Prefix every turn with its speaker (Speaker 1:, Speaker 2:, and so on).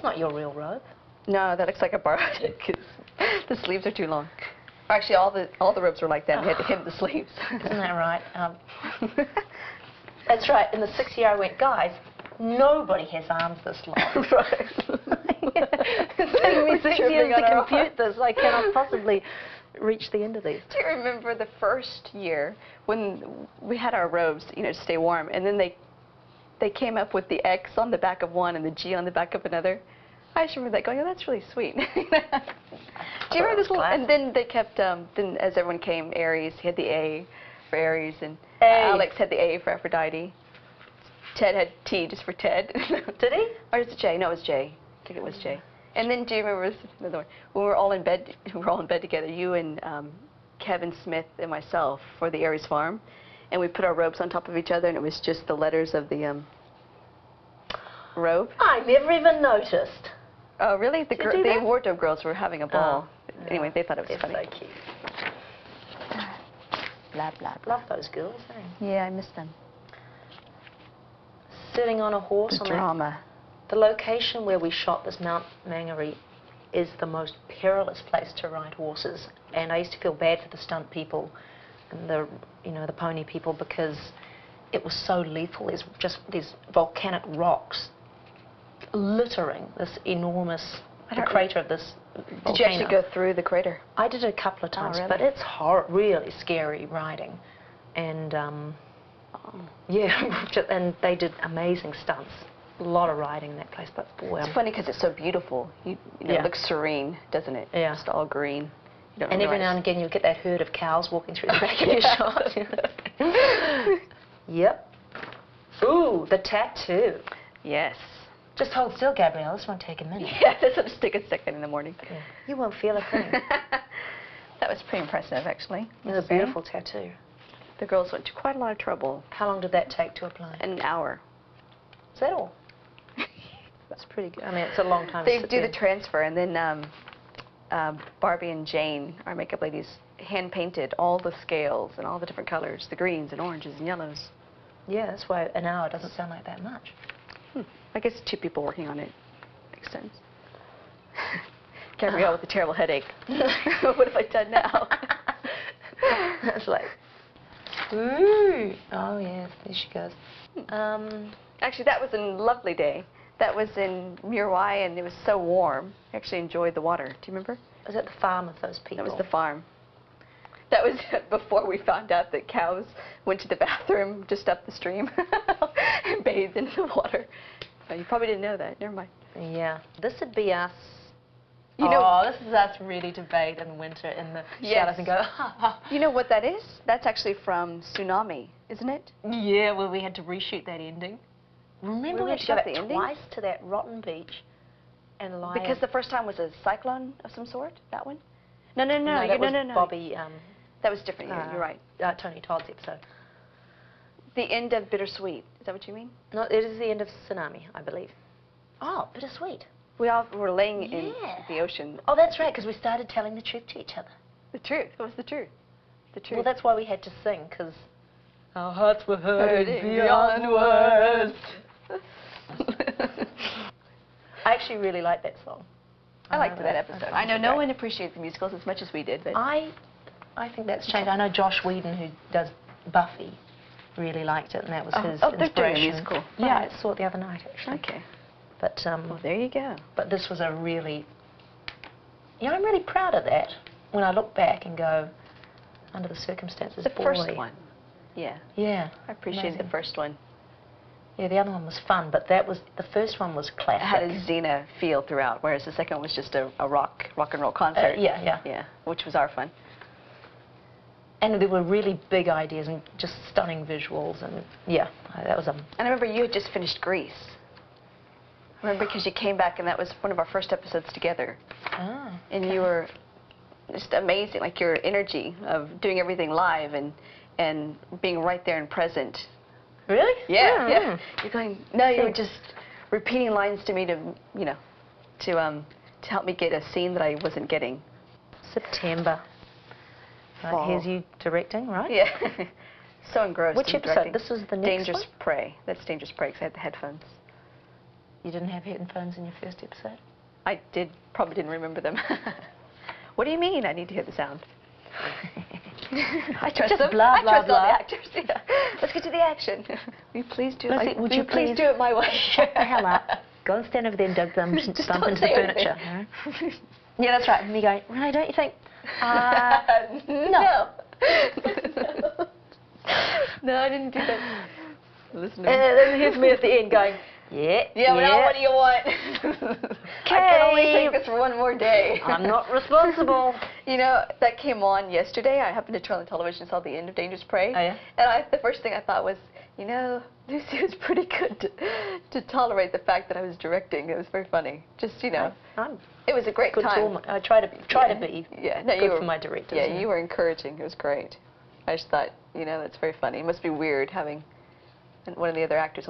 Speaker 1: That's not your real robe.
Speaker 2: No, that looks like a bar because the sleeves are too long. Actually, all the robes were like that. We had to hem the sleeves.
Speaker 1: Isn't that right? That's right. In the 6th year I went, guys, nobody has arms this long.
Speaker 2: Right.
Speaker 1: It's taken me 6 years to compute this. I cannot possibly reach the end of these.
Speaker 2: Do you remember the first year when we had our robes, you know, to stay warm, and then they came up with the X on the back of one and the G on the back of another? I just remember that going, oh, that's really sweet. Do you remember this? And then they kept, then as everyone came, Aries, he had the A for Aries, and Alex had the A for Aphrodite. Ted had T just for Ted.
Speaker 1: Did he?
Speaker 2: Or is it J? No, it was J. I think it was J. And then do you remember another one? When we were all in bed, together, you and Kevin Smith and myself for the Aries farm, and we put our robes on top of each other, and it was just the letters of the robe.
Speaker 1: I never even noticed.
Speaker 2: Oh, really? The wardrobe girls were having a ball.
Speaker 1: Oh.
Speaker 2: Anyway, they thought it was funny.
Speaker 1: So cute.
Speaker 2: Blah, blah, blah.
Speaker 1: Love those girls, eh?
Speaker 2: Yeah, I miss them.
Speaker 1: Sitting on a horse.
Speaker 2: The drama.
Speaker 1: The location where we shot this Mount Mangere is the most perilous place to ride horses, and I used to feel bad for the stunt people and the pony people because it was so lethal. There's just these volcanic rocks littering this enormous crater of this volcano.
Speaker 2: Did you actually go through the crater?
Speaker 1: I did it a couple of times,
Speaker 2: really?
Speaker 1: but it's really scary riding, and yeah, and they did amazing stunts. A lot of riding in that place, but boy,
Speaker 2: it's funny because it's so beautiful. You know, it looks serene, doesn't it?
Speaker 1: Yeah.
Speaker 2: Just all green. You don't
Speaker 1: and every now and again you get that herd of cows walking through the back of your shot. Yep. Ooh, the tattoo.
Speaker 2: Yes.
Speaker 1: Just hold still, Gabrielle. This won't take a minute.
Speaker 2: Yeah, this will just take a second in the morning.
Speaker 1: Yeah. You won't feel a thing.
Speaker 2: That was pretty impressive, actually.
Speaker 1: It was a beautiful tattoo.
Speaker 2: The girls went to quite a lot of trouble.
Speaker 1: How long did that take to apply?
Speaker 2: An hour.
Speaker 1: Is that all? That's pretty good. I mean, it's a long time.
Speaker 2: They do the transfer, and then Barbie and Jane, our makeup ladies, hand-painted all the scales and all the different colors, the greens and oranges and yellows.
Speaker 1: Yeah, that's why an hour doesn't sound like that much.
Speaker 2: I guess 2 people working on it. Makes sense. Gabrielle with a terrible headache. What have I done now?
Speaker 1: It's like, ooh. Oh, yes, there she goes.
Speaker 2: Actually, that was a lovely day. That was in Murwai, and it was so warm. I actually enjoyed the water. Do you remember?
Speaker 1: Was that the farm of those people?
Speaker 2: That was the farm. That was before we found out that cows went to the bathroom just up the stream and bathed in the water. So you probably didn't know that. Never mind.
Speaker 1: Yeah. This would be us.
Speaker 2: You know,
Speaker 1: this is us ready to bathe in winter in the shadows and go, ha, ha.
Speaker 2: You know what that is? That's actually from Tsunami, isn't it?
Speaker 1: Yeah, well, we had to reshoot that ending. Remember we had to go back twice to that rotten beach and lie.
Speaker 2: Because the first time was a cyclone of some sort, that one? No.
Speaker 1: That was Bobby.
Speaker 2: That was different, you're right.
Speaker 1: Tony Todd's episode.
Speaker 2: The end of Bittersweet, is that what you mean?
Speaker 1: No, it is the end of Tsunami, I believe. Oh, Bittersweet.
Speaker 2: We all were laying in the ocean.
Speaker 1: Oh, that's right, because we started telling the truth to each other.
Speaker 2: The truth? What was the truth? The truth.
Speaker 1: Well, that's why we had to sing, because our hearts were hurting beyond words. I actually really like that song.
Speaker 2: I liked that episode. I know no one appreciates the musicals as much as we did, but
Speaker 1: I think that's changed. I know Josh Whedon, who does Buffy, really liked it, and that was his inspiration.
Speaker 2: They're doing a musical.
Speaker 1: Yeah, I saw it the other night, actually.
Speaker 2: Okay.
Speaker 1: But
Speaker 2: well, there you go.
Speaker 1: But this was a really, I'm really proud of that. When I look back and go, under the circumstances,
Speaker 2: the first one. Yeah.
Speaker 1: Yeah.
Speaker 2: I appreciate the first one.
Speaker 1: Yeah, the other one was fun, but the first one was classic.
Speaker 2: It had a Xena feel throughout, whereas the second one was just a rock and roll concert.
Speaker 1: Yeah,
Speaker 2: which was our fun.
Speaker 1: And there were really big ideas and just stunning visuals, and that was
Speaker 2: And I remember you had just finished Grease. I remember because you came back, and that was one of our first episodes together.
Speaker 1: Ah.
Speaker 2: And you were just amazing, like your energy of doing everything live and being right there and present.
Speaker 1: Really?
Speaker 2: Yeah. You're going. No, you were just repeating lines to me to help me get a scene that I wasn't getting.
Speaker 1: September. Right, here's you directing, right?
Speaker 2: Yeah. So engrossed.
Speaker 1: Which
Speaker 2: in
Speaker 1: episode?
Speaker 2: directing.
Speaker 1: This was the next
Speaker 2: Dangerous
Speaker 1: one?
Speaker 2: Prey. That's Dangerous Prey because I had the headphones.
Speaker 1: You didn't have headphones in your first episode?
Speaker 2: I probably didn't remember them. What do you mean I need to hear the sound? I trust
Speaker 1: Just
Speaker 2: them.
Speaker 1: blah,
Speaker 2: I
Speaker 1: blah,
Speaker 2: trust
Speaker 1: blah.
Speaker 2: all the actors. Yeah. Let's get to the action. Will you please do it?
Speaker 1: Would you
Speaker 2: please do it my way?
Speaker 1: Shut the hell up. Go and stand over there and don't bump into the furniture. Huh? Yeah, that's right. And me going, Renee, don't you think?
Speaker 2: No. No, I didn't do that. Listen to me.
Speaker 1: And then here's me at the end going, yeah,
Speaker 2: Well, what do you want? I can only take this for one more day.
Speaker 1: I'm not responsible.
Speaker 2: You know, that came on yesterday. I happened to turn on the television and saw the end of Dangerous Prey.
Speaker 1: Oh, yeah?
Speaker 2: And the first thing I thought was, you know, Lucy was pretty good to tolerate the fact that I was directing. It was very funny. Just, you know, it was a great
Speaker 1: good
Speaker 2: time.
Speaker 1: Tool. I try to be
Speaker 2: Yeah, no,
Speaker 1: good for my directors.
Speaker 2: Yeah, you were encouraging. It was great. I just thought, you know, that's very funny. It must be weird having one of the other actors on